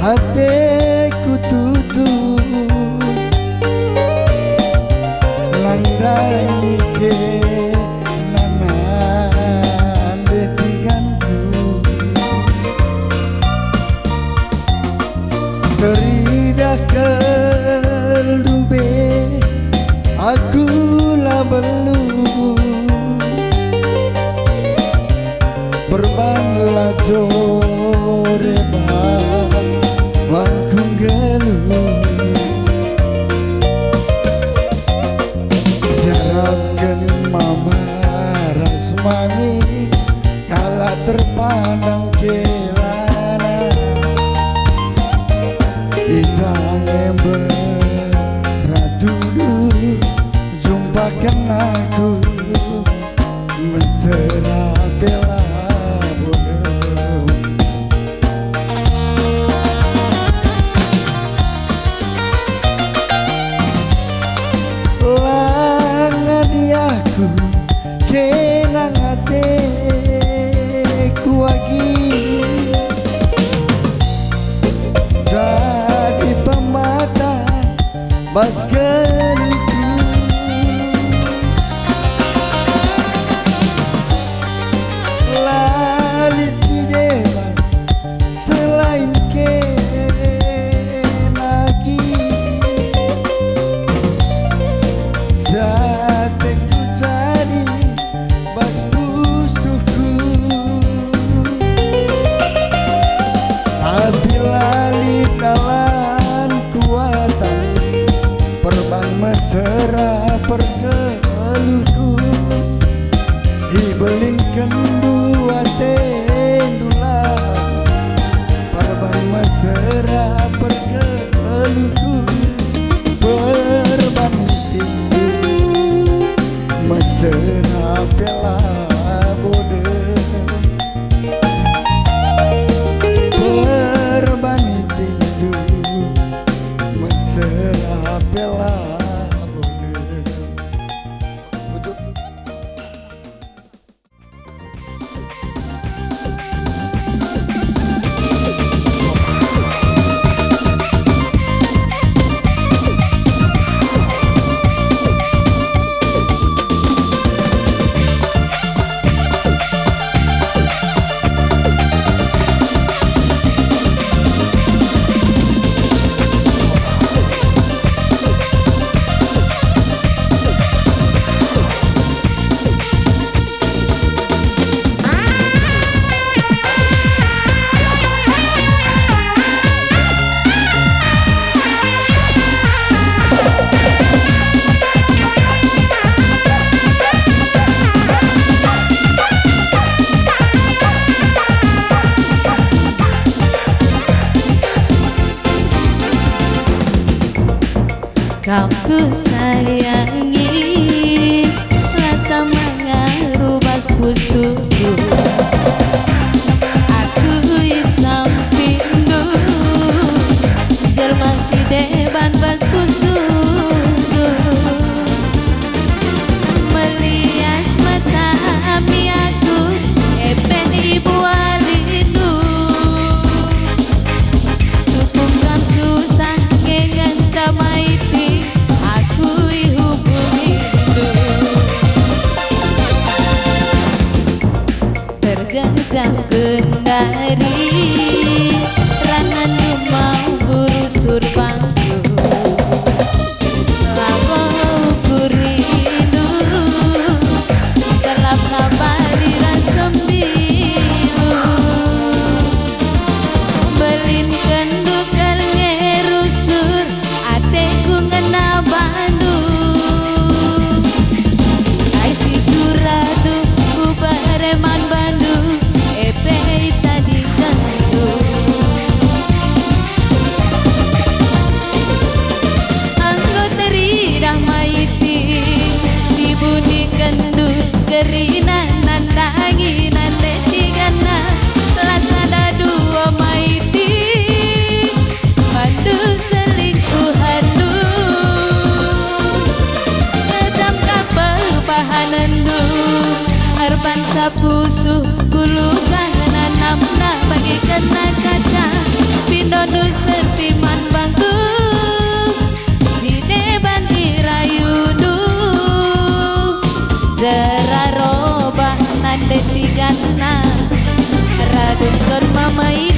hatiku tutup landai ke nanan detiganku teridah kelumbe aku lah belum berbangla jore wangku geluh siarankan mama rasmani kala terpandang kelana ijang ember radudu jumpa lupakan aku mesra bela bodoh. Langani aku kenang hatiku lagi jadi pemata baskenku lalit si dewa selain kenagi jateku jadi bas busuhku tapi lalit dalam kuatan perban mesra pergeluhku ibelin kedua tendulah perban mesra pergeluhku perban tinggi mesra bela bodoh perban tinggi mesra bela bodoh. Kau ku sayangi, rasa mengaruh bas pusuku. Aku isampindu, jelma si deban bas pusuku. Melias mata ami aku, epen ibu alindu. Tupungkan susah ngengen tamaiti. Tergenjang kendari rangan mau burusur bangku lama kurindu gelap kabali rasem biru belin kendukar ngerusur ateku ngena bandu aisi suradu ku bareman bandu epe tadi kandu anggo teridah maiti si buni kendu kerina nandangi nande tigana lasada dua maiti bandu selingkuhandu ngedam kapal bahanandu arban sapusuh gulukan nanamna bagi kena kaca pindodu sertiman bangku si deban irayudu jeraroba nande tigana radun kon mamai